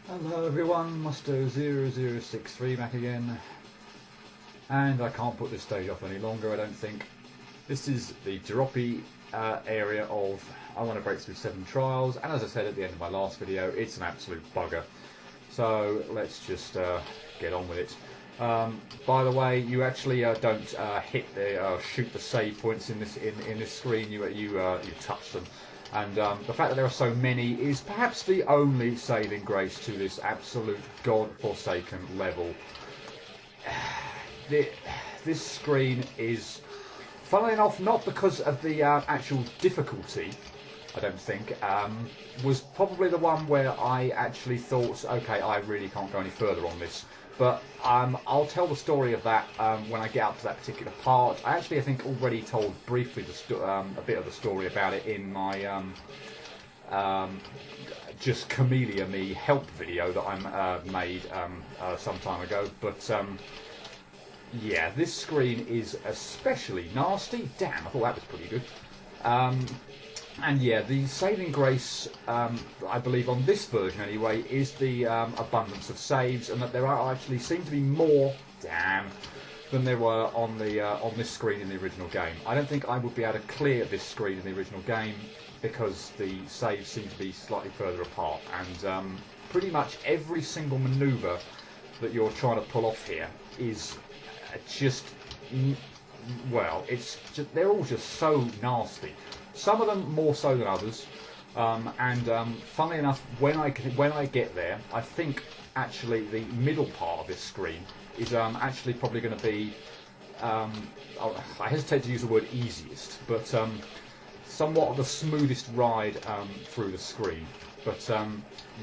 Hello everyone, Musto0063 back again, and I can't put this stage off any longer, I don't think. This is the droppy area of I Want to Break Through 7 Trials, and as I said at the end of my last video, it's an absolute bugger. So let's just get on with it. By the way, you actually don't hit the shoot the save points in this screen. You touch them. And the fact that there are so many is perhaps the only saving grace to this absolute god-forsaken level. This screen is, funnily enough, not because of the actual difficulty, I don't think, was probably the one where I actually thought, okay, I really can't go any further on this. But I'll tell the story of that when I get up to that particular part. I think already told briefly a bit of the story about it in my just Kamilia me help video that I made some time ago. But yeah, this screen is especially nasty. Damn, I thought that was pretty good. And yeah, the saving grace, I believe on this version anyway, is the abundance of saves, and that there are actually seem to be more, than there were on this screen in the original game. I don't think I would be able to clear this screen in the original game because the saves seem to be slightly further apart, and pretty much every single manoeuvre that you're trying to pull off here is just, well, they're all just so nasty. Some of them more so than others, and funnily enough, when I get there, I think actually the middle part of this screen is actually probably going to be, I hesitate to use the word easiest, but somewhat of the smoothest ride through the screen. But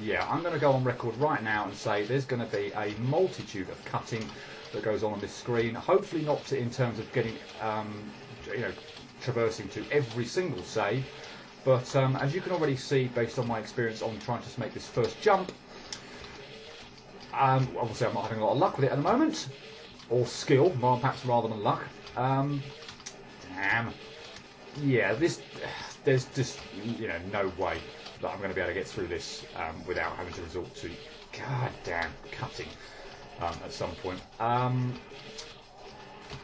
yeah, I'm going to go on record right now and say there's going to be a multitude of cutting that goes on this screen. Hopefully not in terms of getting, traversing to every single save, but as you can already see based on my experience on trying to make this first jump, obviously I'm not having a lot of luck with it at the moment, or skill, perhaps rather than luck. Damn. Yeah, there's just no way that I'm going to be able to get through this without having to resort to goddamn cutting at some point.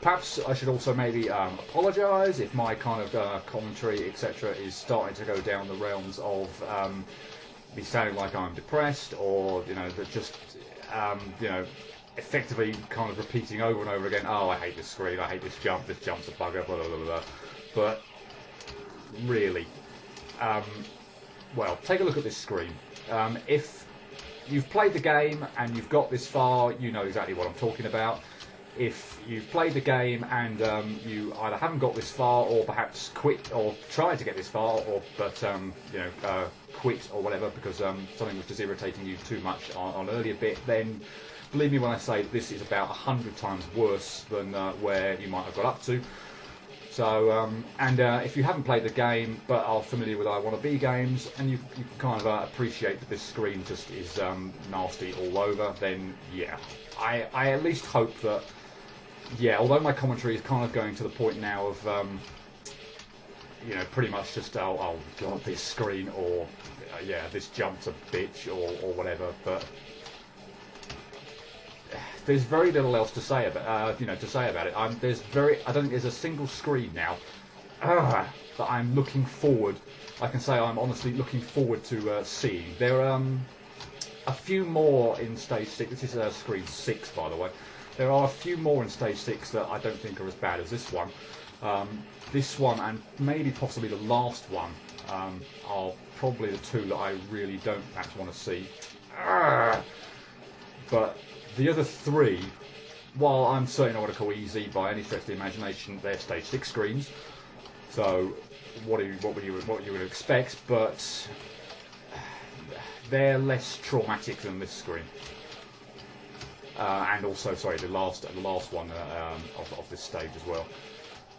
Perhaps I should also maybe apologise if my kind of commentary, etc., is starting to go down the realms of me sounding like I'm depressed, or that just effectively kind of repeating over and over again. Oh, I hate this screen. I hate this jump. This jump's a bugger. Blah blah blah blah. But really, well, take a look at this screen. If you've played the game and you've got this far, you know exactly what I'm talking about. If you've played the game and you either haven't got this far, or perhaps quit, or tried to get this far, but quit or whatever because something was just irritating you too much on an earlier bit, then believe me when I say this is about 100 times worse than where you might have got up to. So, if you haven't played the game but are familiar with I Want to Be games, and you kind of appreciate that this screen just is nasty all over, then yeah, I at least hope that, yeah, although my commentary is kind of going to the point now of, pretty much just, oh god, this screen, or yeah, this jump's a bitch, or whatever, but there's very little else to say about, about it. I don't think there's a single screen now that I'm looking forward. I can say I'm honestly looking forward to seeing. There are a few more in Stage 6. This is Screen 6, by the way. There are a few more in Stage 6 that I don't think are as bad as this one. This one, and maybe possibly the last one, are probably the two that I really don't actually want to see. But the other three, while I'm certainly not going to call easy by any stretch of the imagination, they're Stage 6 screens. So what you would expect, but they're less traumatic than this screen. And also, sorry, the last one of this stage as well.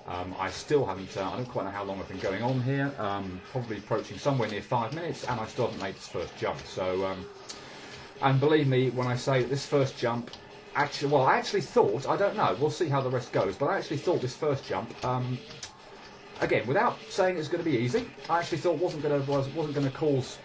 I still haven't. I don't quite know how long I've been going on here. Probably approaching somewhere near 5 minutes, and I still haven't made this first jump. So, and believe me when I say that this first jump, I actually thought, I don't know, we'll see how the rest goes, but I actually thought this first jump, again, without saying it's going to be easy, I actually thought wasn't going to cause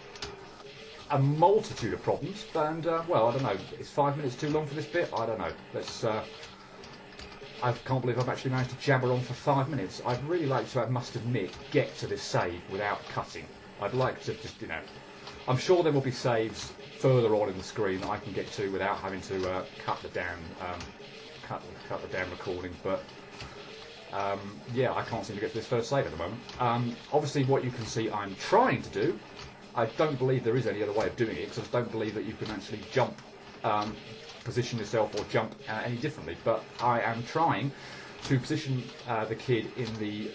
a multitude of problems, and well, I don't know, is 5 minutes too long for this bit? I don't know. Let's, I can't believe I've actually managed to jabber on for 5 minutes. I'd really like to, I must admit, get to this save without cutting. I'd like to just, you know, I'm sure there will be saves further on in the screen that I can get to without having to cut the damn recording, but yeah, I can't seem to get to this first save at the moment. Obviously, what you can see I'm trying to do, I don't believe there is any other way of doing it, because I just don't believe that you can actually jump, position yourself or jump any differently, but I am trying to position the kid in the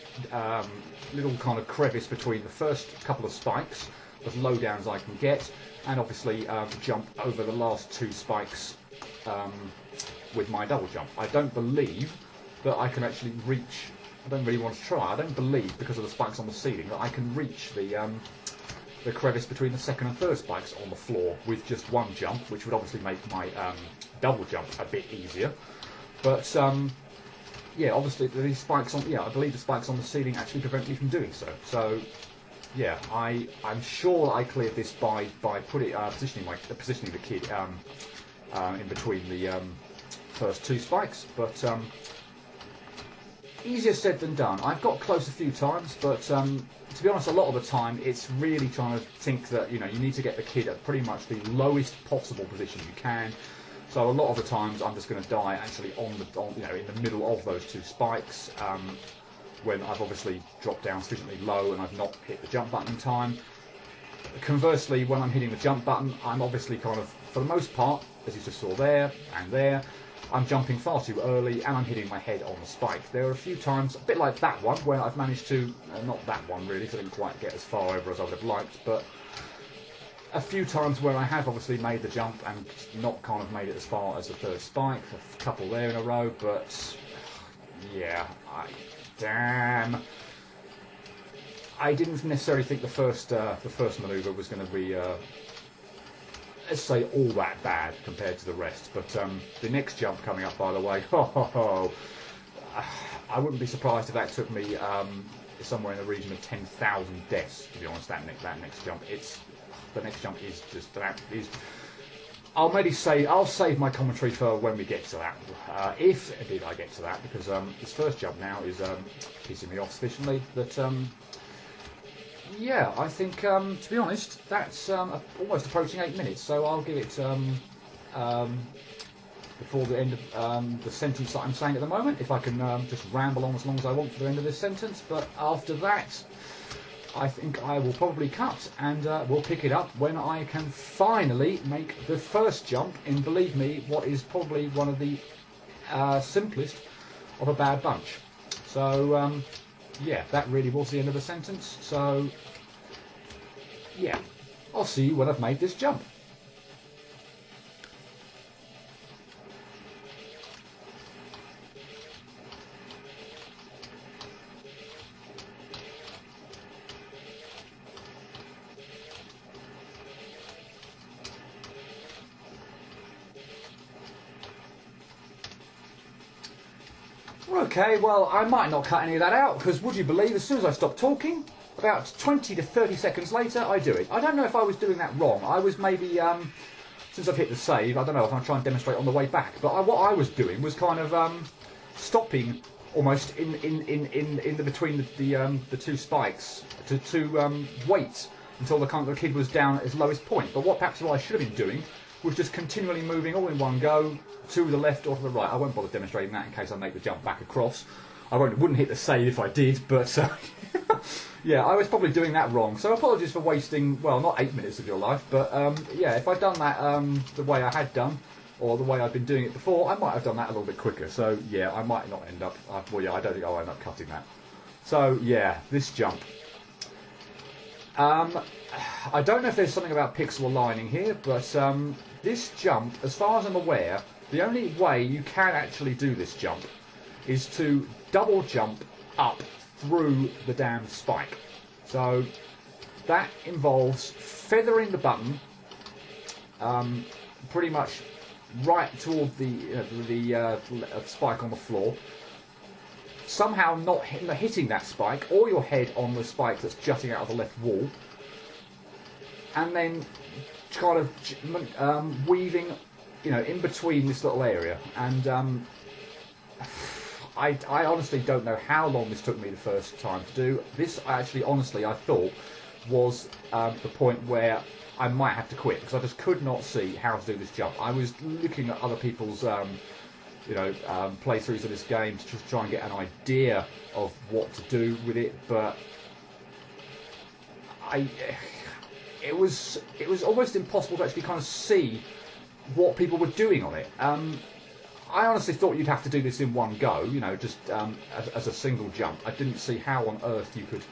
little kind of crevice between the first couple of spikes, as low down as I can get, and obviously jump over the last 2 spikes with my double jump. I don't believe that I can actually reach, I don't really want to try, I don't believe, because of the spikes on the ceiling, that I can reach the crevice between the second and third spikes on the floor with just one jump, which would obviously make my double jump a bit easier. But yeah, obviously these spikes on, yeah, I believe the spikes on the ceiling actually prevent me from doing so. So yeah, I'm sure I cleared this by positioning the kid in between the first 2 spikes, but easier said than done. I've got close a few times, but to be honest, a lot of the time it's really trying to think that, you know, you need to get the kid at pretty much the lowest possible position you can. So a lot of the times I'm just going to die actually you know, in the middle of those 2 spikes, when I've obviously dropped down sufficiently low and I've not hit the jump button in time. Conversely, when I'm hitting the jump button, I'm obviously kind of, for the most part, as you just saw there and there, I'm jumping far too early and I'm hitting my head on the spike. There are a few times, a bit like that one, where I've managed to, not that one really, because I didn't quite get as far over as I would have liked, but a few times where I have obviously made the jump and not kind of made it as far as the 3rd spike, a couple there in a row, but yeah, damn. I didn't necessarily think the first manoeuvre was going to be, let's say, all that bad compared to the rest. But the next jump coming up, by the way, I wouldn't be surprised if that took me somewhere in the region of 10,000 deaths. To be honest, that next jump, the next jump is just that is. I'll save my commentary for when we get to that, if indeed I get to that, because this first jump now is pissing me off sufficiently that, yeah, I think, to be honest, that's almost approaching 8 minutes, so I'll give it, before the end of the sentence that I'm saying at the moment, if I can just ramble on as long as I want for the end of this sentence, but after that, I think I will probably cut, and we'll pick it up when I can finally make the first jump in, believe me, what is probably one of the simplest of a bad bunch. So, yeah, that really was the end of the sentence. So, yeah, I'll see you when I've made this jump. Okay, well, I might not cut any of that out, because would you believe, as soon as I stop talking, about 20 to 30 seconds later, I do it. I don't know if I was doing that wrong. I was maybe, since I've hit the save, I don't know if I'm trying to demonstrate on the way back, but what I was doing was kind of stopping almost in the between the 2 spikes to wait until the kid was down at his lowest point. But what I should have been doing was just continually moving all in one go to the left or to the right. I won't bother demonstrating that in case I make the jump back across. I wouldn't hit the save if I did, but yeah, I was probably doing that wrong. So apologies for wasting, well, not 8 minutes of your life, but yeah, if I'd done that the way I had done, or the way I've been doing it before, I might have done that a little bit quicker. So yeah, I might not end up, well yeah, I don't think I'll end up cutting that. So yeah, this jump. I don't know if there's something about pixel aligning here, but this jump, as far as I'm aware, the only way you can actually do this jump is to double jump up through the damn spike. So that involves feathering the button pretty much right toward the spike on the floor, somehow not hitting that spike, or your head on the spike that's jutting out of the left wall, and then kind of weaving, in between this little area, and I honestly don't know how long this took me the first time to do. This actually, honestly, I thought was the point where I might have to quit, because I just could not see how to do this jump. I was looking at other people's playthroughs of this game to just try and get an idea of what to do with it, but it was almost impossible to actually kind of see what people were doing on it. I honestly thought you'd have to do this in one go, just as a single jump. I didn't see how on earth you could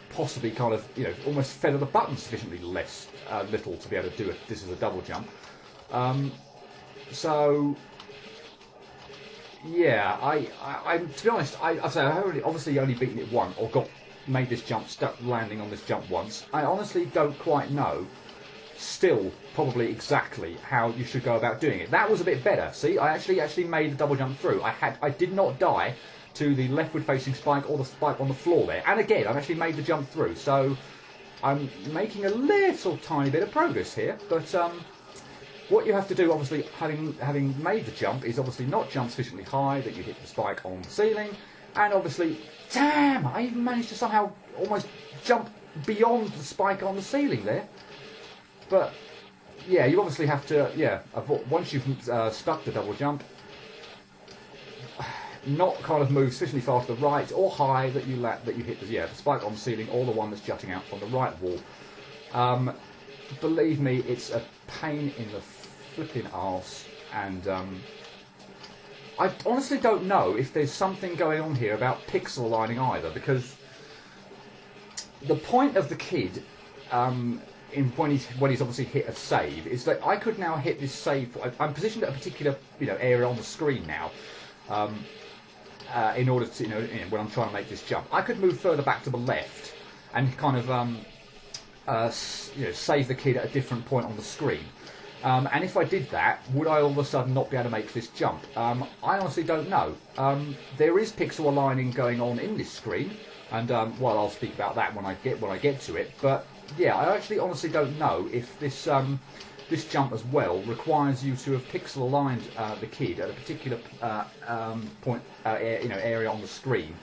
possibly kind of, almost feather the button sufficiently little to be able to do this as a double jump. So, yeah, I'm to be honest, I've obviously only beaten it once, or made this jump, stuck landing on this jump once. I honestly don't quite know, still, probably exactly how you should go about doing it. That was a bit better. See, I actually made the double jump through. I did not die to the leftward facing spike or the spike on the floor there. And again, I've actually made the jump through. So I'm making a little tiny bit of progress here, but what you have to do, obviously, having made the jump, is obviously not jump sufficiently high that you hit the spike on the ceiling, and obviously, damn, I even managed to somehow almost jump beyond the spike on the ceiling there. But yeah, you obviously have to, once you've stuck the double jump, not kind of move sufficiently far to the right or high that you hit the spike on the ceiling, or the one that's jutting out from the right wall. Believe me, it's a pain in the flipping arse, and I honestly don't know if there's something going on here about pixel aligning either, because the point of the kid when he's obviously hit a save is that I could now hit this save. I'm positioned at a particular area on the screen now, in order to when I'm trying to make this jump. I could move further back to the left and kind of save the kid at a different point on the screen. And if I did that, would I all of a sudden not be able to make this jump? I honestly don't know. There is pixel aligning going on in this screen, and I'll speak about that when I get to it. But yeah, I actually honestly don't know if this this jump as well requires you to have pixel aligned the kid at a particular point, area on the screen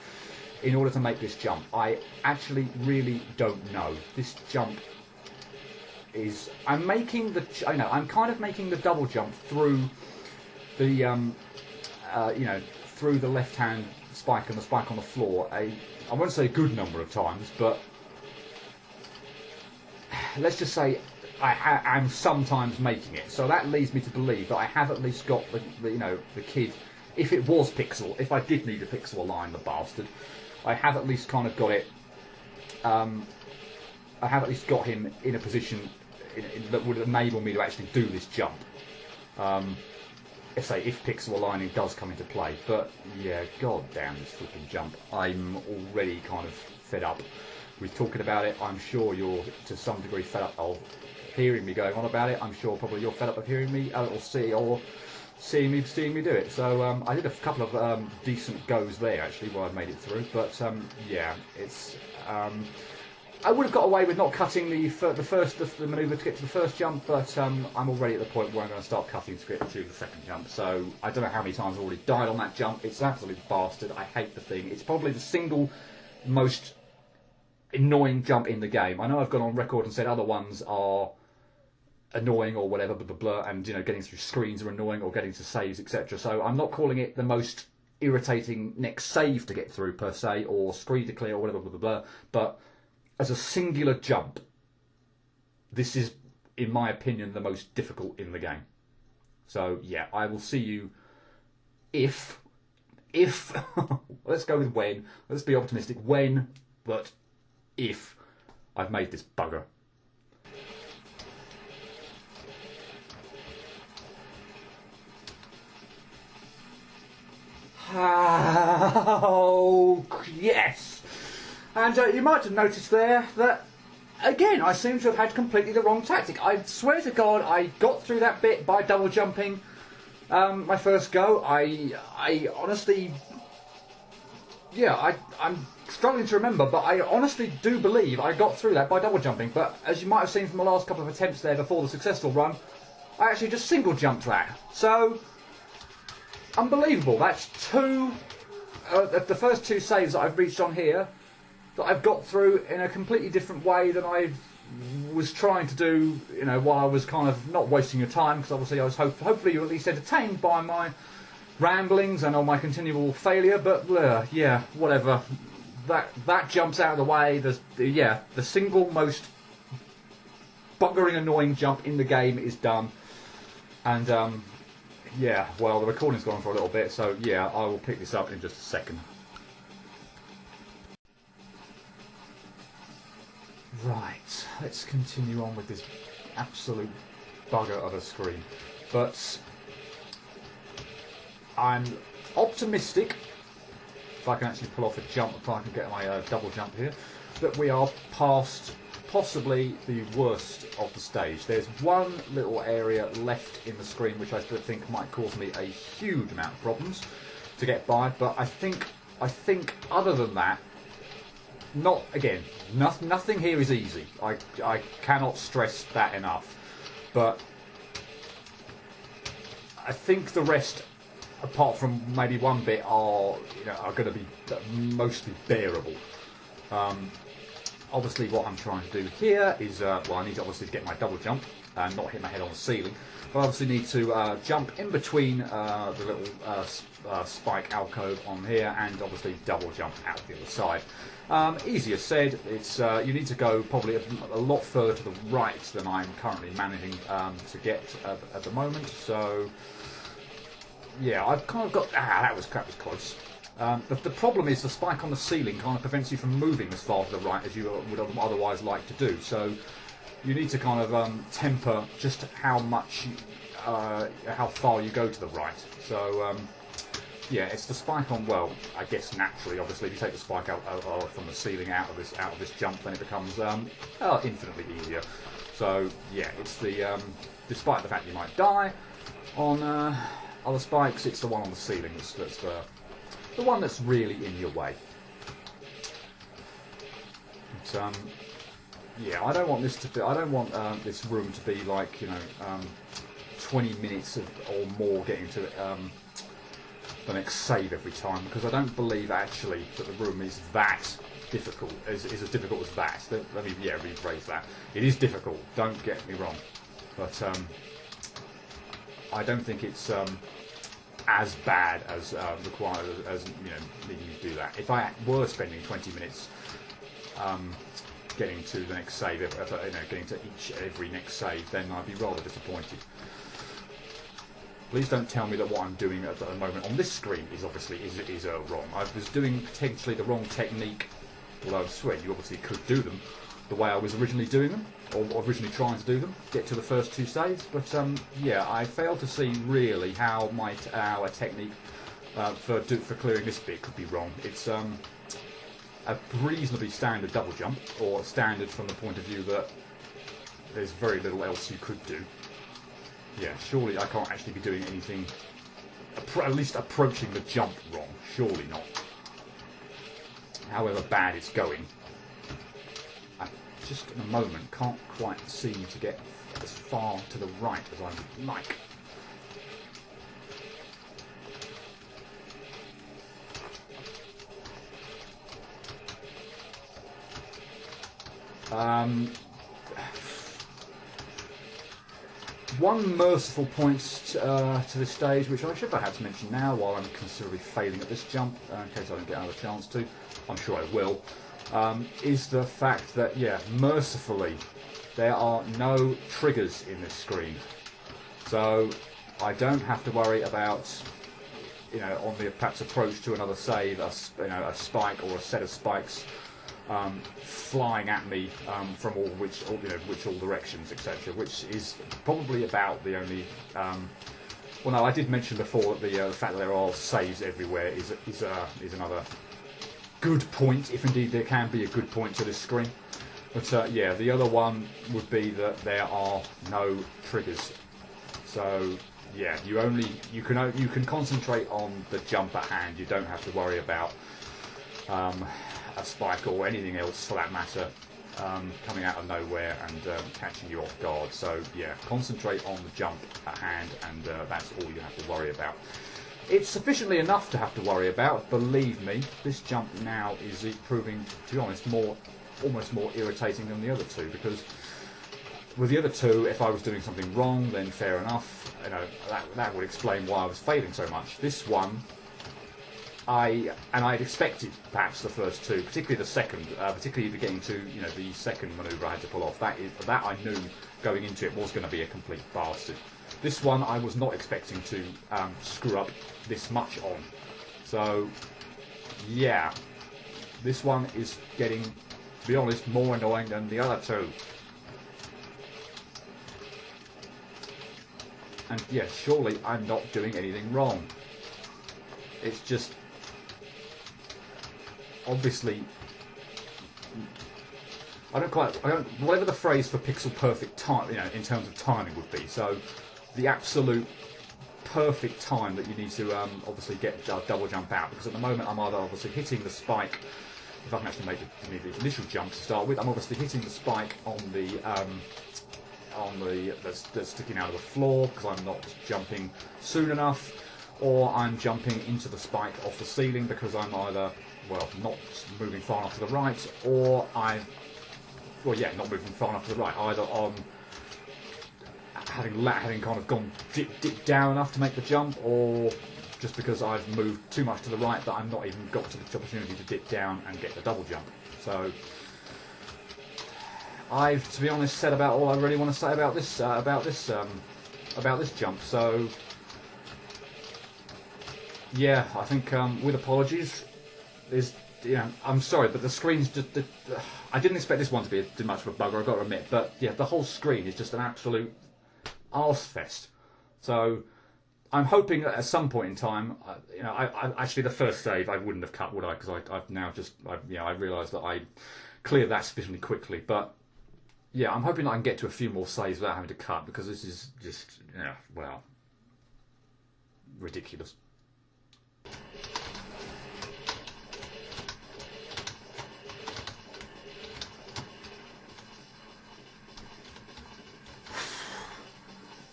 in order to make this jump. I actually really don't know. This jump is... I'm kind of making the double jump through the, through the left-hand spike and the spike on the floor. I won't say a good number of times, but let's just say I'm sometimes making it. So that leads me to believe that I have at least got the kid, if it was pixel, if I did need a pixel align the bastard, I have at least kind of got it. I have at least got him in a position that would enable me to actually do this jump. If pixel aligning does come into play. But yeah, god damn this flipping jump. I'm already kind of fed up with talking about it. I'm sure you're to some degree fed up of hearing me going on about it. I'm sure probably you're fed up of hearing me seeing me do it. So I did a couple of decent goes there actually where I made it through. But yeah, it's I would have got away with not cutting the manoeuvre to get to the first jump, but I'm already at the point where I'm going to start cutting to get to the second jump. So I don't know how many times I've already died on that jump. It's an absolute bastard. I hate the thing. It's probably the single most annoying jump in the game. I know I've gone on record and said other ones are annoying or whatever, blah, blah, blah, and getting through screens are annoying, or getting to saves, etc. So I'm not calling it the most irritating next save to get through per se, or screen to clear or whatever, blah, blah, blah. But as a singular jump, this is, in my opinion, the most difficult in the game. So yeah, I will see you if let's go with when. Let's be optimistic. When, but if I've made this bugger. Oh, yes! And you might have noticed there that, again, I seem to have had completely the wrong tactic. I swear to God, I got through that bit by double jumping my first go. I honestly... Yeah, struggling to remember, but I honestly do believe I got through that by double jumping. But as you might have seen from the last couple of attempts there before the successful run, I actually just single jumped that. So, unbelievable. That's the first 2 saves that I've reached on here that I've got through in a completely different way than I was trying to do, you know, while I was kind of not wasting your time, because obviously I was hopefully you're at least entertained by my ramblings and on my continual failure. But yeah, whatever. That jumps out of the way. The single most buggering annoying jump in the game is done. And yeah, well, the recording's gone for a little bit, so yeah, I will pick this up in just a second. Right, let's continue on with this absolute bugger of a screen. But I'm optimistic, if I can actually pull off a jump, if I can get my double jump here, that we are past possibly the worst of the stage. There's one little area left in the screen which I still think might cause me a huge amount of problems to get by, but I think other than that, nothing here is easy. I cannot stress that enough. But I think the rest, apart from maybe one bit, are going to be mostly bearable. Obviously, what I'm trying to do here is, well, I need to obviously get my double jump and not hit my head on the ceiling. But I obviously need to jump in between the little spike alcove on here and obviously double jump out the other side. Easier said. It's you need to go probably a lot further to the right than I'm currently managing to get at the moment. So yeah, I've kind of got that was close. But the problem is the spike on the ceiling kind of prevents you from moving as far to the right as you would otherwise like to do. So you need to kind of temper just how far you go to the right. So yeah, it's the spike on. Well, I guess naturally, obviously, if you take the spike out from the ceiling out of this jump, then it becomes infinitely easier. So yeah, it's the despite the fact you might die on other spikes, it's the one on the ceiling that's the one that's really in your way. But, yeah, I don't want this to be. I don't want this room to be like 20 minutes or more getting to the next save every time, because I don't believe actually that the room is that difficult. Is as difficult as that. Let me rephrase that. It is difficult. Don't get me wrong, but I don't think it's as bad as required as needing to do that. If I were spending 20 minutes getting to the next save, getting to every next save, then I'd be rather disappointed. Please don't tell me that what I'm doing at the moment on this screen is obviously wrong. I was doing potentially the wrong technique, although I swear you obviously could do them the way I was originally doing them, or originally trying to do them, get to the first 2 saves. But yeah, I failed to see really how our technique for clearing this bit could be wrong. It's a reasonably standard double jump, or standard from the point of view that there's very little else you could do. Yeah, surely I can't actually be doing anything, at least approaching the jump wrong. Surely not. However bad it's going, I just in a moment can't quite seem to get as far to the right as I would like. One merciful point to this stage, which I should perhaps mention now while I'm considerably failing at this jump, in case I don't get another chance to, I'm sure I will, is the fact that, yeah, mercifully, there are no triggers in this screen. So I don't have to worry about, on the perhaps approach to another save, a spike or a set of spikes flying at me from which all directions, etc., which is probably about the only. Well, no, I did mention before that the fact that there are saves everywhere is another good point, if indeed there can be a good point to this screen. But yeah, the other one would be that there are no triggers. So yeah, you can concentrate on the jump at hand. You don't have to worry about a spike or anything else for that matter coming out of nowhere and catching you off guard. So yeah, concentrate on the jump at hand, and that's all you have to worry about. It's sufficiently enough to have to worry about, believe me. This jump now is proving, to be honest, almost more irritating than the other two, because with the other two, if I was doing something wrong, then fair enough, you know, that would explain why I was failing so much. This one, I'd expected perhaps the first two, particularly the second, particularly getting to, you know, the second manoeuvre I had to pull off. That I knew going into it was going to be a complete bastard. This one I was not expecting to screw up this much on. So yeah, this one is getting, to be honest, more annoying than the other two. And yeah, surely I'm not doing anything wrong. It's just, obviously, whatever the phrase for pixel perfect time, you know, in terms of timing would be. So the absolute perfect time that you need to obviously get double jump out, because at the moment I'm either obviously hitting the spike, if I can actually make the initial jump to start with, I'm obviously hitting the spike on the that's sticking out of the floor because I'm not jumping soon enough, or I'm jumping into the spike off the ceiling because I'm either, well, not moving far enough to the right, or not moving far enough to the right, either on having kind of gone dip down enough to make the jump, or just because I've moved too much to the right that I'm not even got to the opportunity to dip down and get the double jump. So I've, to be honest, said about all I really want to say about this jump. So yeah, I think with apologies, I'm sorry, but the screen's just. I didn't expect this one to be too much of a bugger, I've got to admit. But yeah, the whole screen is just an absolute arse fest. So I'm hoping that at some point in time, I actually the first save I wouldn't have cut, would I? Because I've now I realised that I cleared that sufficiently quickly. But yeah, I'm hoping that I can get to a few more saves without having to cut, because this is just, well, ridiculous.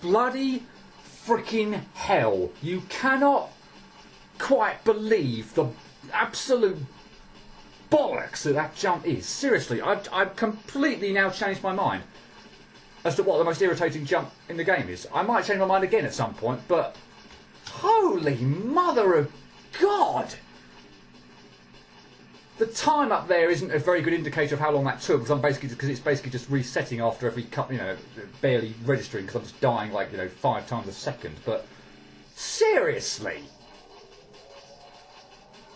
Bloody freaking hell. You cannot quite believe the absolute bollocks that jump is. Seriously, I've completely now changed my mind as to what the most irritating jump in the game is. I might change my mind again at some point, but holy mother of God! The time up there isn't a very good indicator of how long that took, because it's basically just resetting after every cut, barely registering, because I'm just dying like 5 times a second. But seriously,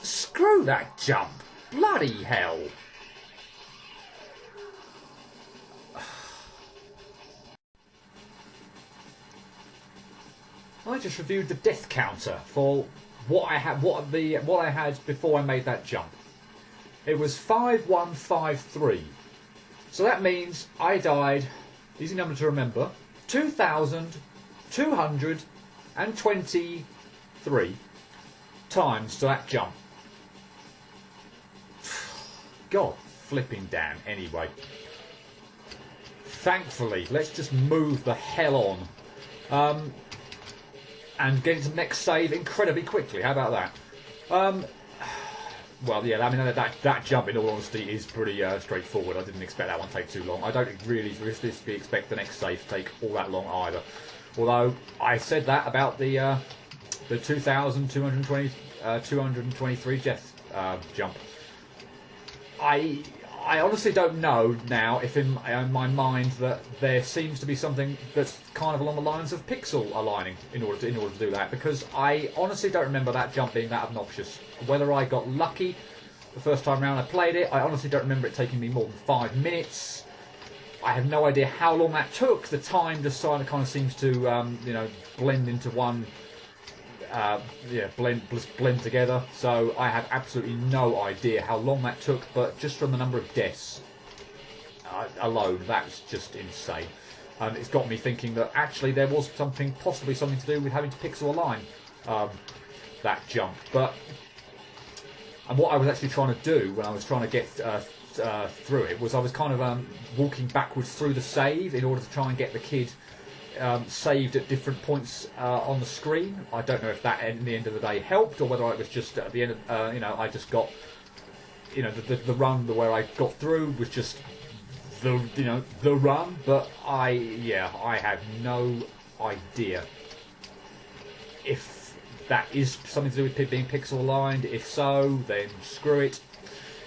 screw that jump! Bloody hell! I just reviewed the death counter for what I had before I made that jump. It was 5153. So that means I died, easy number to remember, 2,223 times to that jump. God flipping damn. Anyway, thankfully, let's just move the hell on and get into the next save incredibly quickly. How about that? Well, yeah, I mean, that jump, in all honesty, is pretty straightforward. I didn't expect that one to take too long. I don't really realistically expect the next save to take all that long either. Although, I said that about the 2,223 death jump. I honestly don't know now if in my mind that there seems to be something that's kind of along the lines of pixel aligning in order to do that, because I honestly don't remember that jump being that obnoxious. Whether I got lucky the first time round I played it, I honestly don't remember it taking me more than 5 minutes. I have no idea how long that took. The time just kind of seems to blend into one. Blend together. So I have absolutely no idea how long that took, but just from the number of deaths alone, that's just insane. And it's got me thinking that actually there was possibly something to do with having to pixel align that jump. But And what I was actually trying to do when I was trying to get through it was I was kind of walking backwards through the save in order to try and get the kid saved at different points on the screen. I don't know if that at the end of the day helped, or whether it was just at the end of, I just got, the run where I got through was just the run. But I have no idea if that is something to do with being pixel aligned. If so, then screw it.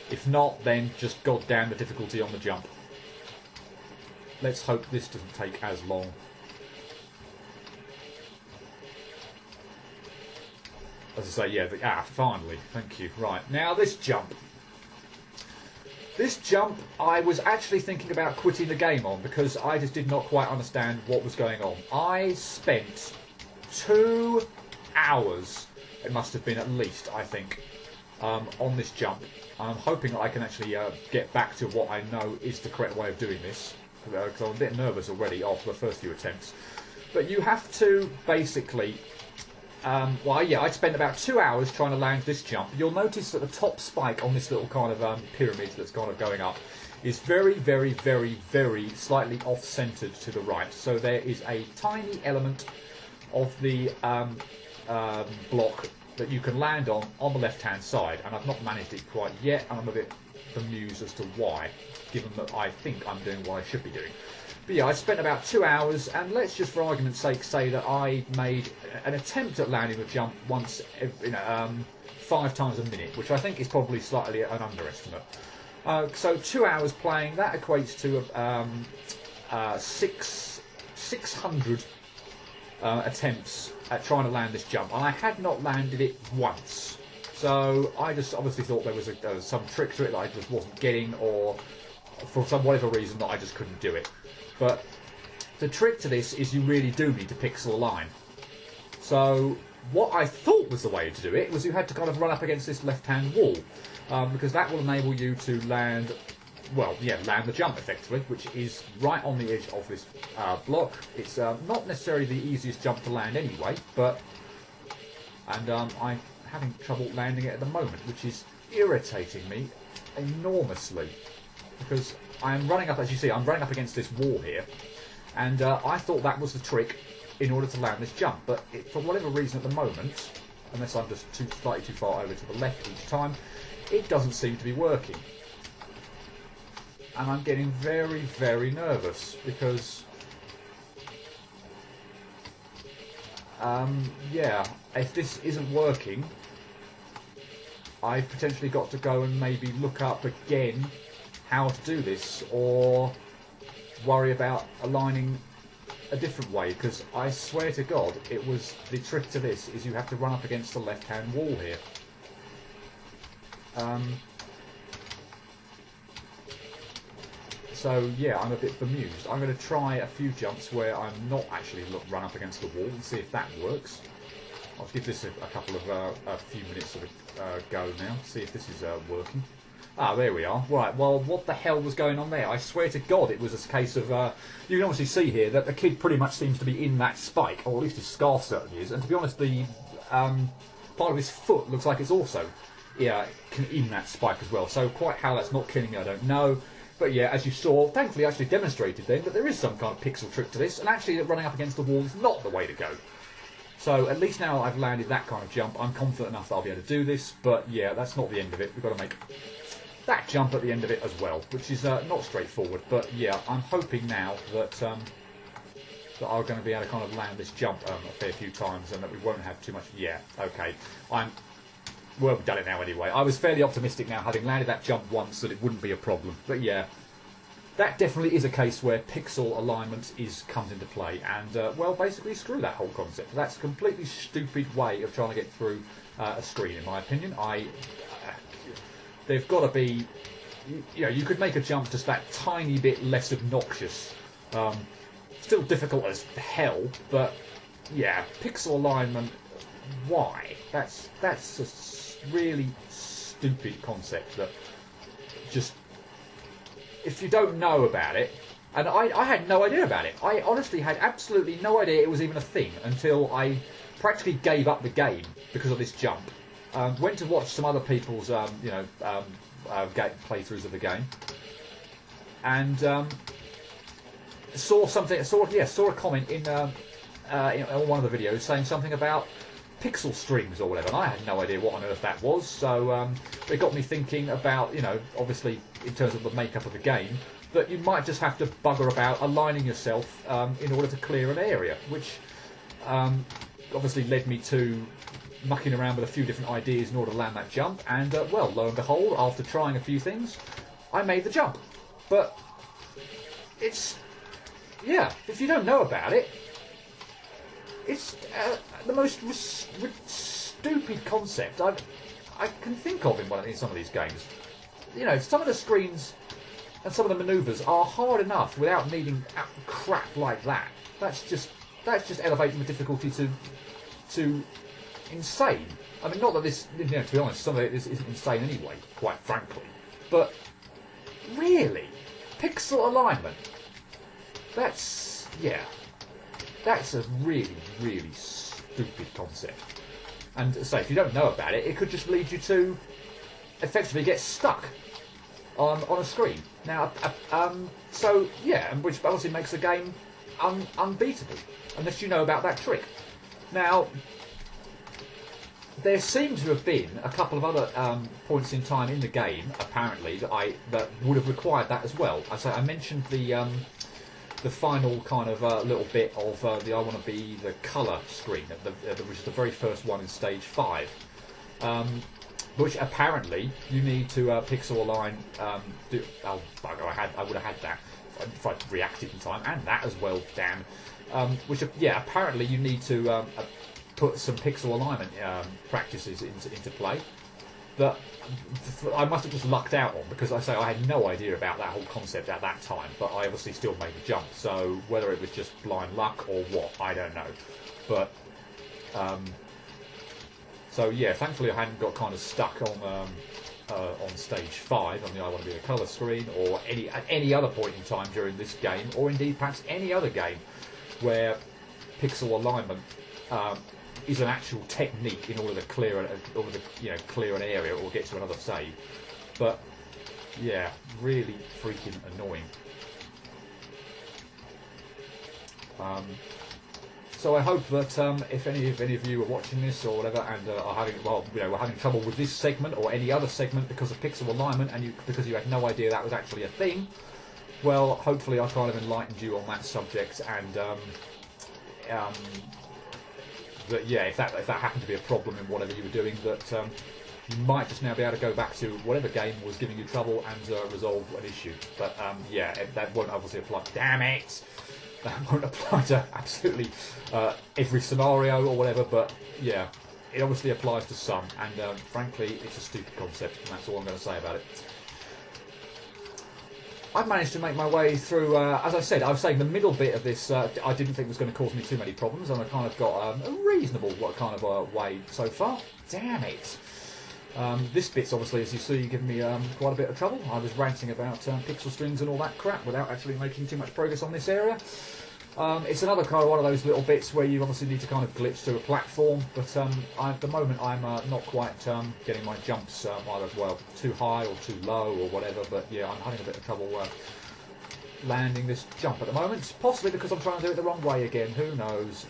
If not, then just goddamn the difficulty on the jump. Let's hope this doesn't take as long. As I say, finally, thank you. Right, now this jump. This jump, I was actually thinking about quitting the game on because I just did not quite understand what was going on. I spent 2 hours, it must have been at least, I think, on this jump. I'm hoping that I can actually get back to what I know is the correct way of doing this, because I'm a bit nervous already after the first few attempts. But you have to basically, I spent about 2 hours trying to land this jump. You'll notice that the top spike on this little kind of pyramid that's kind of going up is very, very, very, very slightly off-centered to the right. So there is a tiny element of the block that you can land on the left-hand side, and I've not managed it quite yet, and I'm a bit bemused as to why, given that I think I'm doing what I should be doing. But yeah, I spent about 2 hours, and let's just for argument's sake say that I made an attempt at landing the jump once, 5 times a minute, which I think is probably slightly an underestimate. So 2 hours playing, that equates to 600 attempts at trying to land this jump, and I had not landed it once. So I just obviously thought there was some trick to it that I just wasn't getting, or for whatever reason that I just couldn't do it. But the trick to this is you really do need to pixel align. So what I thought was the way to do it was you had to kind of run up against this left-hand wall, because that will enable you to land the jump effectively, which is right on the edge of this block. It's not necessarily the easiest jump to land anyway, and I'm having trouble landing it at the moment, which is irritating me enormously, because I'm running up, as you see, I'm running up against this wall here, and I thought that was the trick in order to land this jump, but for whatever reason at the moment, unless I'm just slightly too far over to the left each time, it doesn't seem to be working. And I'm getting very, very nervous because, if this isn't working, I've potentially got to go and maybe look up again how to do this, or worry about aligning a different way, because I swear to God, the trick to this is you have to run up against the left-hand wall here. So yeah, I'm a bit bemused. I'm going to try a few jumps where I'm not actually run up against the wall and see if that works. I'll give this a couple of a few minutes of a go now, see if this is working. Ah, there we are. Right, well, what the hell was going on there? I swear to God it was a case of... you can obviously see here that the kid pretty much seems to be in that spike, or at least his scarf certainly is, and to be honest, the part of his foot looks like it's also in that spike as well. So quite how that's not killing me, I don't know. But yeah, as you saw, thankfully I actually demonstrated then that there is some kind of pixel trick to this, and actually that running up against the wall is not the way to go. So at least now I've landed that kind of jump, I'm confident enough that I'll be able to do this, but yeah, that's not the end of it. We've got to make that jump at the end of it as well, which is not straightforward. But yeah, I'm hoping now that that I'm going to be able to kind of land this jump a fair few times, and that we won't have too much... Yeah, okay. Well, we've done it now anyway. I was fairly optimistic now, having landed that jump once, that it wouldn't be a problem. But yeah, that definitely is a case where pixel alignment comes into play. And, well, basically screw that whole concept. That's a completely stupid way of trying to get through a screen, in my opinion. They've got to be... you could make a jump just that tiny bit less obnoxious. Still difficult as hell, but, yeah, pixel alignment, why? That's a really stupid concept that just, if you don't know about it, and I had no idea about it. I honestly had absolutely no idea it was even a thing until I practically gave up the game because of this jump. Went to watch some other people's, playthroughs of the game, and saw a comment in one of the videos saying something about pixel strings or whatever, and I had no idea what on earth that was. So it got me thinking about, obviously in terms of the makeup of the game, that you might just have to bugger about aligning yourself in order to clear an area, which obviously led me to mucking around with a few different ideas in order to land that jump, and well, lo and behold, after trying a few things, I made the jump. But it's, if you don't know about it, it's the most stupid concept I can think of in some of these games. Some of the screens and some of the manoeuvres are hard enough without needing crap like that. That's just elevating the difficulty to insane. I mean, not that this, to be honest, some of it isn't insane anyway, quite frankly. But really, pixel alignment. That's a really, really stupid concept. And so, if you don't know about it, it could just lead you to effectively get stuck on a screen. Now, which obviously makes the game unbeatable, unless you know about that trick. Now, there seem to have been a couple of other points in time in the game, apparently, that would have required that as well. I mentioned the final kind of little bit of the I want to be the colour screen, which is the very first one in stage 5, which apparently you need to pixel align. Oh bugger! I would have had that if I'd reacted in time, and that as well. Damn. Apparently you need to put some pixel alignment practices into play that I must have just lucked out on, because I had no idea about that whole concept at that time, but I obviously still made the jump. So whether it was just blind luck or what, I don't know. But thankfully I hadn't got kind of stuck on stage 5 on the I want to be the colour screen, or at any other point in time during this game, or indeed perhaps any other game where pixel alignment is an actual technique in order to clear an area or get to another save. But yeah, really freaking annoying. So I hope that if any of you are watching this or whatever and we're having trouble with this segment or any other segment because of pixel alignment, and because you had no idea that was actually a thing, well, hopefully I kind of enlightened you on that subject, and if that happened to be a problem in whatever you were doing, that you might just now be able to go back to whatever game was giving you trouble and resolve an issue. But that won't obviously apply. Damn it! That won't apply to absolutely every scenario or whatever. But yeah, it obviously applies to some, and frankly, it's a stupid concept, and that's all I'm going to say about it. I've managed to make my way through, as I said, I was saying the middle bit of this I didn't think was going to cause me too many problems, and I kind of got a reasonable way so far. Damn it! This bit's obviously, as you see, giving me quite a bit of trouble. I was ranting about pixel strings and all that crap without actually making too much progress on this area. It's another kind of one of those little bits where you obviously need to kind of glitch through a platform, but at the moment I'm not quite getting my jumps either too high or too low or whatever, but yeah, I'm having a bit of trouble landing this jump at the moment, possibly because I'm trying to do it the wrong way again, who knows.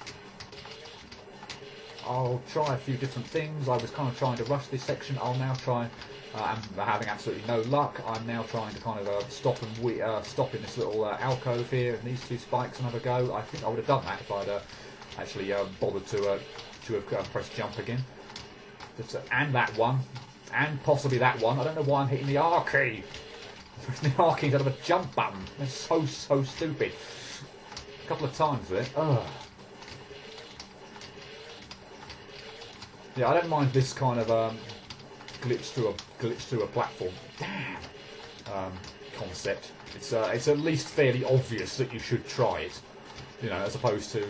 I'll try a few different things. I was kind of trying to rush this section. I'll now try, I'm having absolutely no luck, I'm now trying to kind of stop in this little alcove here and these two spikes and have a go. I think I would have done that if I'd actually bothered to have pressed jump again. And that one, and possibly that one. I don't know why I'm hitting the R key. The R key's out of a jump button. That's so stupid. A couple of times there. Ugh. Yeah, I don't mind this kind of glitch through a platform. Damn concept. It's at least fairly obvious that you should try it, as opposed to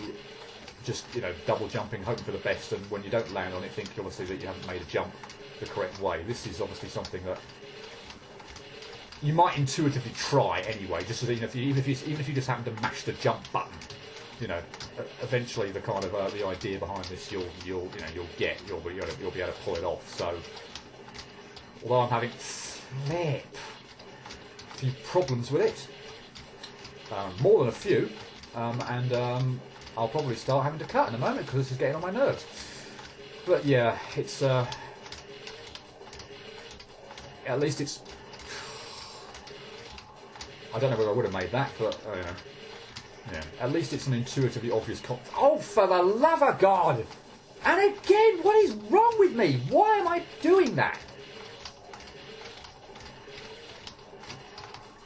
just double jumping, hoping for the best, and when you don't land on it, think obviously that you haven't made a jump the correct way. This is obviously something that you might intuitively try anyway, just so that even if you just happen to mash the jump button, eventually the kind of the idea behind this you'll be able to pull it off. So, although I'm having a few problems with it, more than a few, and I'll probably start having to cut in a moment because this is getting on my nerves. But yeah, it's at least it's. I don't know whether I would have made that, but yeah, at least it's an intuitively obvious Oh, for the love of God! And again, what is wrong with me? Why am I doing that?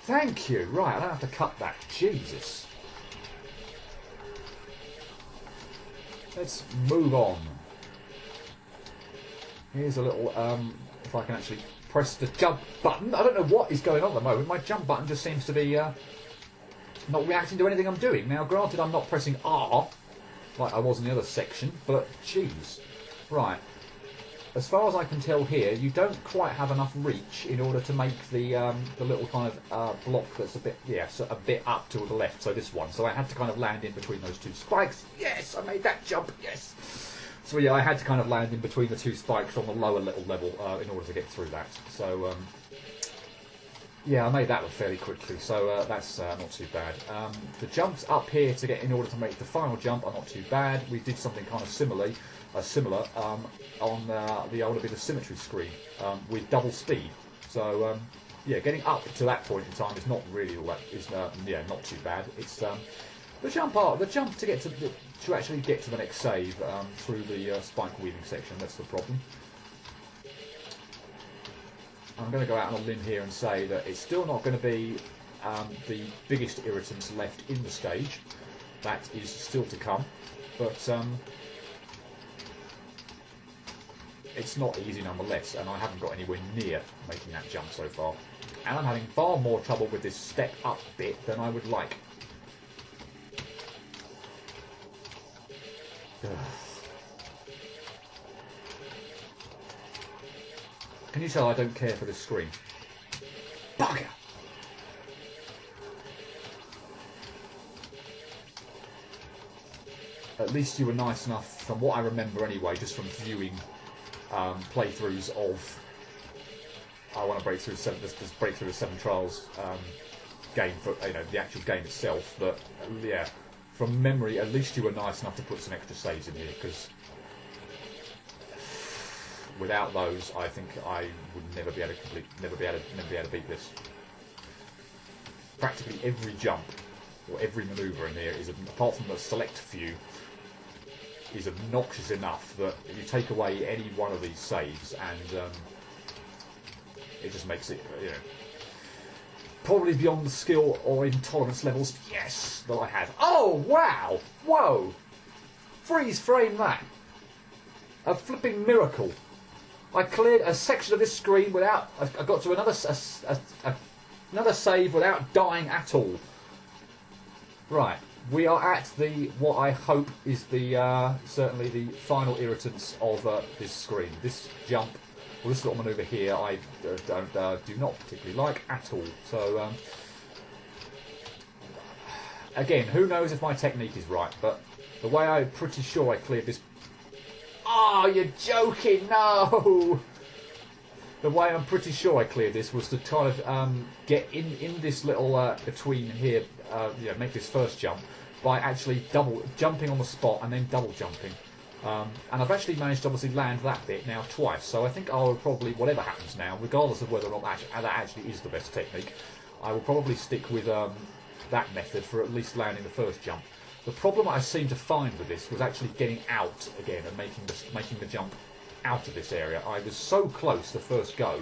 Thank you. Right, I don't have to cut that. Jesus. Let's move on. Here's a little, if I can actually press the jump button. I don't know what is going on at the moment. My jump button just seems to be not reacting to anything I'm doing. Now, granted, I'm not pressing R like I was in the other section, but jeez. Right. As far as I can tell here, you don't quite have enough reach in order to make the little kind of block that's a bit up to the left. So this one. So I had to kind of land in between those two spikes. Yes, I made that jump. Yes. So yeah, I had to kind of land in between the two spikes on the lower little level in order to get through that. So yeah, I made that one fairly quickly. So that's not too bad. The jumps up here to get in order to make the final jump are not too bad. We did something kind of similar on the older bit of symmetry screen with double speed. So yeah, getting up to that point in time is not really all that is not too bad. It's the jump to get to actually get to the next save through the spike weaving section. That's the problem. I'm going to go out on a limb here and say that it's still not going to be the biggest irritants left in the stage. That is still to come, but it's not easy nonetheless, and I haven't got anywhere near making that jump so far. And I'm having far more trouble with this step up bit than I would like. Can you tell I don't care for this screen? Bugger! At least you were nice enough, from what I remember anyway, just from viewing playthroughs of I want to break through the 7 Trials game for the actual game itself. But yeah, from memory, at least you were nice enough to put some extra saves in here, because without those, I think I would never be able to beat this. Practically every jump or every manoeuvre in here is, apart from the select few, is obnoxious enough that if you take away any one of these saves, and it just makes it, probably beyond the skill or intolerance levels, yes, that I have. Oh, wow! Whoa! Freeze frame that! A flipping miracle. I cleared a section of this screen without... I got to another save without dying at all. Right. We are at what I hope is certainly the final irritants of this screen. This jump, or this little manoeuvre here, I do not particularly like at all. So, again, who knows if my technique is right, but the way I'm pretty sure I cleared this... Oh, you're joking, no! The way I'm pretty sure I cleared this was to kind of get in this little between here, make this first jump by actually double jumping on the spot and then double jumping. And I've actually managed to obviously land that bit now twice, so I think I will probably, whatever happens now, regardless of whether or not that actually is the best technique, I will probably stick with that method for at least landing the first jump. The problem I seem to find with this was actually getting out again and making the jump out of this area. I was so close the first go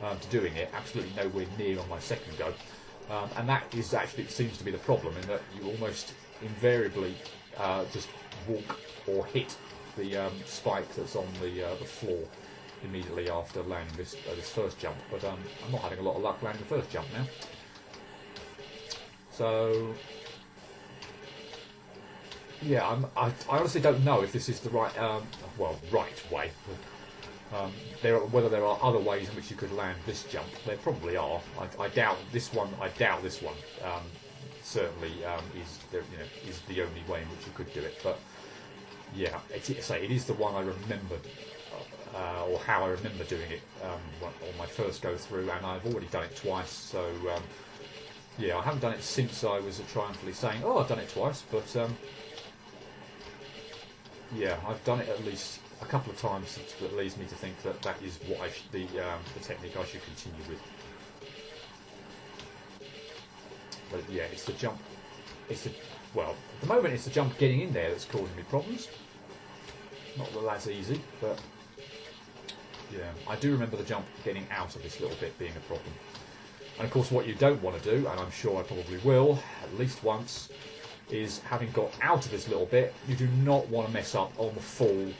to doing it, absolutely nowhere near on my second go, and that is actually, it seems to be the problem, in that you almost invariably just walk or hit the spike that's on the floor immediately after landing this first jump. But I'm not having a lot of luck landing the first jump now. So yeah, I honestly don't know if this is the right right way. Whether there are other ways in which you could land this jump. There probably are. I doubt this one. certainly is the only way in which you could do it. But yeah, it is the one I remembered, or how I remember doing it on my first go through, and I've already done it twice. So yeah, I haven't done it since I was triumphantly saying, "Oh, I've done it twice," but yeah, I've done it at least a couple of times. That leads me to think that that is what the technique I should continue with. But yeah, it's the jump. Well, at the moment it's the jump getting in there that's causing me problems. Not that that's easy, but yeah, I do remember the jump getting out of this little bit being a problem. And of course, what you don't want to do, and I'm sure I probably will at least once, is having got out of this little bit, you do not want to mess up on the fall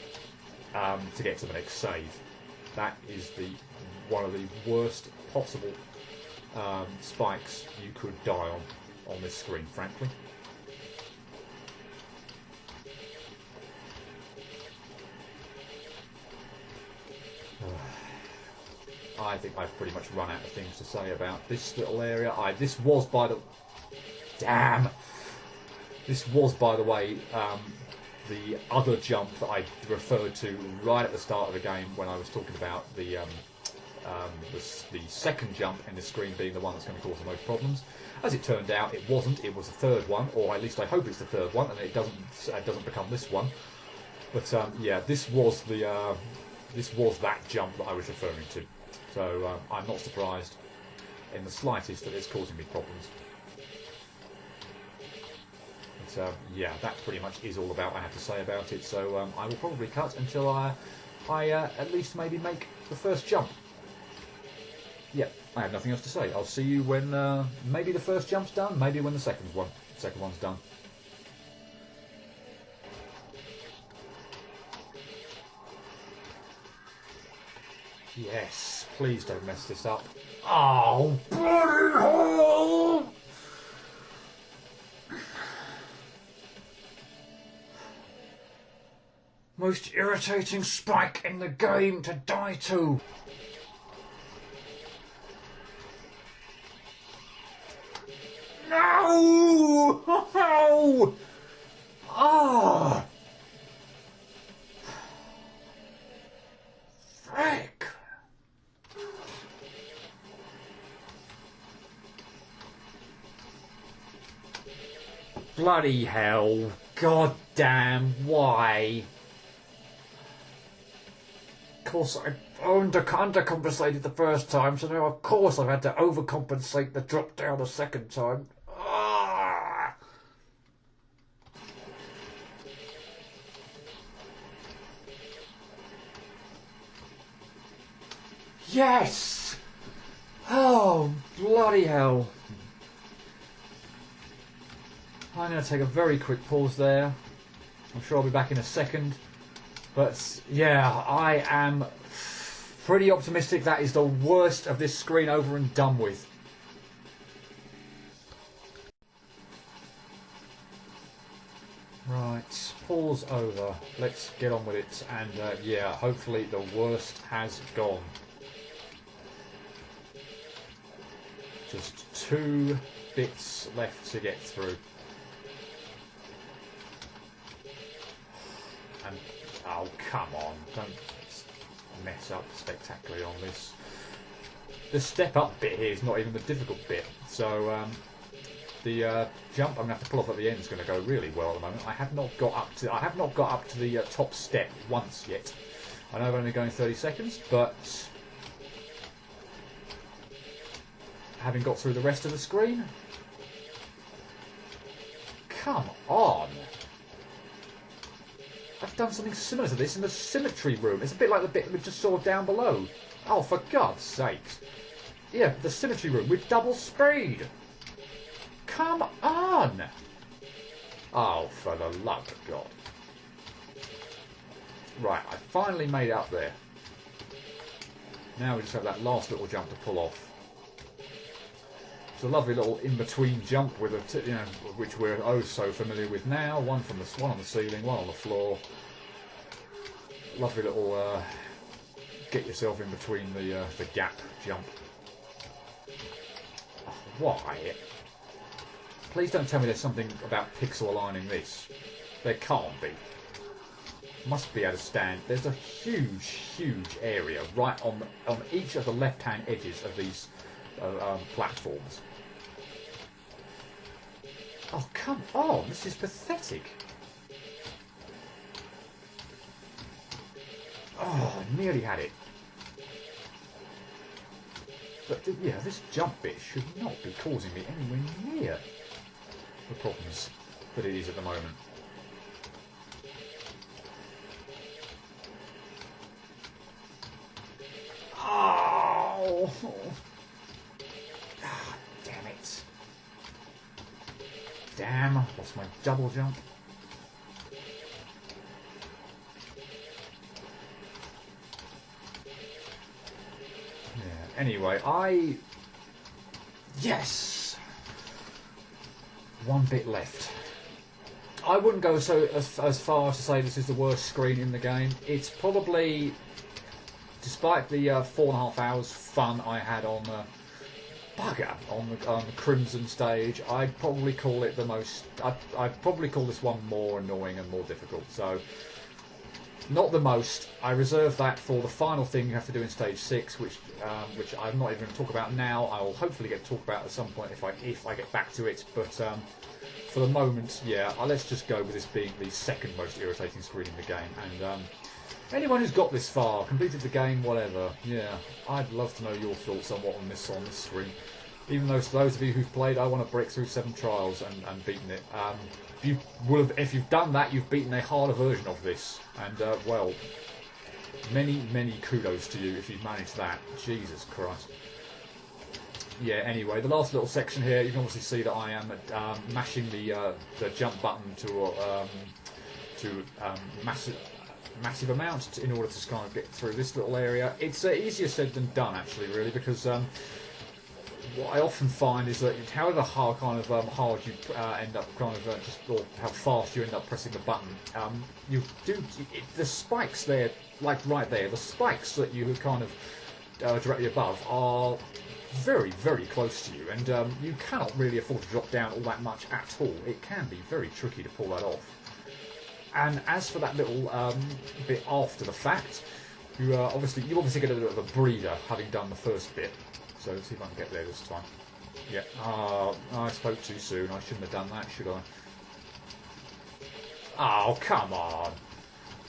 to get to the next save. That is one of the worst possible spikes you could die on this screen, frankly. I think I've pretty much run out of things to say about this little area. This was, by the way, the other jump that I referred to right at the start of the game when I was talking about the second jump in the screen being the one that's going to cause the most problems. As it turned out, it wasn't. It was the third one, or at least I hope it's the third one, and it doesn't become this one. But yeah, this was that jump that I was referring to. So I'm not surprised in the slightest that it's causing me problems. But yeah, that pretty much is all about what I have to say about it. So I will probably cut until I at least maybe make the first jump. Yeah, I have nothing else to say. I'll see you when maybe the first jump's done, maybe when the second one's done. Yes, please don't mess this up. Oh, bloody hell! Most irritating spike in the game to die to. No! Oh! Oh! Frick! Bloody hell. God damn, why? Of course, I undercompensated the first time, so now of course I've had to overcompensate the drop down the second time. Ah! Yes! Oh, bloody hell. I'm going to take a very quick pause there. I'm sure I'll be back in a second. But yeah, I am pretty optimistic that is the worst of this screen over and done with. Right, pause over. Let's get on with it. And yeah, hopefully the worst has gone. Just 2 bits left to get through. And oh, come on, don't mess up spectacularly on this. The step up bit here is not even the difficult bit. So the jump I'm going to have to pull off at the end is going to go really well at the moment. I have not got up to the top step once yet. I know I'm only going 30 seconds, but having got through the rest of the screen, come on. I've done something similar to this in the symmetry room. It's a bit like the bit we just saw down below. Oh, for God's sakes. Yeah, the symmetry room with double speed. Come on. Oh, for the love of God. Right, I finally made it up there. Now we just have that last little jump to pull off. It's a lovely little in-between jump with which we're oh so familiar with now. One on the ceiling, one on the floor. Lovely little get yourself in between the gap jump. Oh, why? Please don't tell me there's something about pixel aligning this. There can't be. Must be able to stand. There's a huge, huge area right on each of the left-hand edges of these platforms. Oh, come on. This is pathetic. Oh, I nearly had it. But yeah, this jump bit should not be causing me anywhere near the problems that it is at the moment. Oh! Ah, damn it. Damn, lost my double jump. Anyway, yes! One bit left. I wouldn't go as far as to say this is the worst screen in the game. It's probably, despite the 4.5 hours fun I had on the Crimson stage, I'd probably call it the most. I'd probably call this one more annoying and more difficult. So. Not the most. I reserve that for the final thing you have to do in stage 6, which I'm not even going to talk about now. I will hopefully get to talk about at some point if I get back to it. But for the moment, yeah, let's just go with this being the second most irritating screen in the game. And anyone who's got this far, completed the game, whatever, yeah, I'd love to know your thoughts on what on this screen. Even though, to those of you who've played, I want to break through 7 trials and beaten it. If you've done that, you've beaten a harder version of this, and well, many kudos to you if you've managed that. Jesus Christ. Yeah. Anyway, the last little section here, you can obviously see that I am mashing the jump button to massive amount in order to kind of get through this little area. It's easier said than done, actually, really, because. What I often find is that however hard you end up or how fast you end up pressing the button, the spikes there, like right there, the spikes that you kind of directly above are very, very close to you, and you cannot really afford to drop down all that much at all. It can be very tricky to pull that off. And as for that little bit after the fact, you obviously get a little bit of a breather having done the first bit. So let's see if I can get there this time. Yeah. I spoke too soon. I shouldn't have done that, should I? Oh, come on.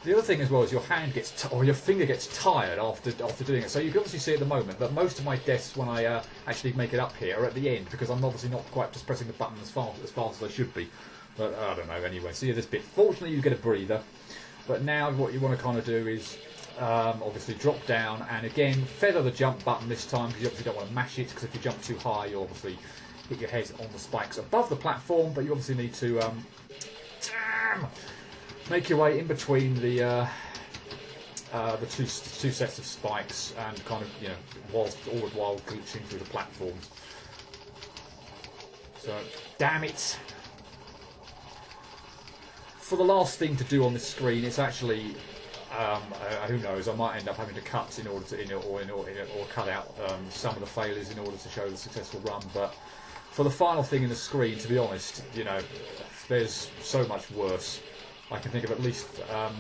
The other thing as well is your hand gets or your finger gets tired after doing it. So you can obviously see at the moment that most of my deaths when I actually make it up here are at the end because I'm obviously not quite just pressing the button as fast as I should be. But I don't know. Anyway, so yeah, this bit. Fortunately, you get a breather. But now what you want to kind of do is. Obviously drop down and again feather the jump button this time because you obviously don't want to mash it because if you jump too high you'll obviously hit your head on the spikes above the platform, but you obviously need to make your way in between the two sets of spikes and kind of, you know, all the while glitching through the platforms. So damn it. For the last thing to do on this screen, it's actually who knows? I might end up having to cut in order to, or cut out some of the failures in order to show the successful run. But for the final thing in the screen, to be honest, you know, there's so much worse. I can think of at least. Well,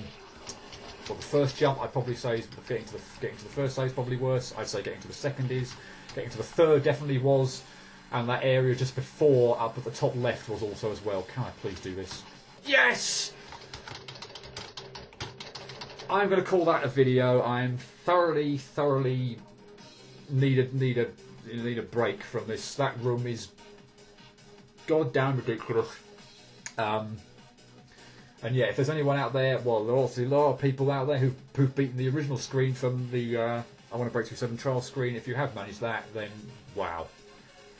the first jump I'd probably say is getting to the first stage is probably worse. I'd say getting to the second is. Getting to the third definitely was, and that area just before up at the top left was also as well. Can I please do this? Yes. I'm going to call that a video. I'm thoroughly need a break from this. That room is goddamn ridiculous. And yeah, if there's anyone out there, well, there are obviously a lot of people out there who've beaten the original screen from the I Want to Break Through 7 trial screen. If you have managed that, then wow,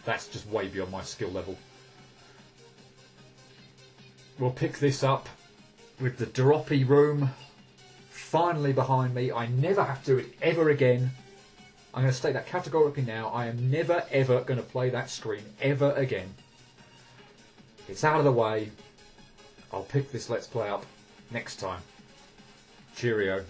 that's just way beyond my skill level. We'll pick this up with the droppy room finally behind me. I never have to do it ever again. I'm going to state that categorically now. I am never ever going to play that screen ever again. It's out of the way. I'll pick this Let's Play up next time. Cheerio.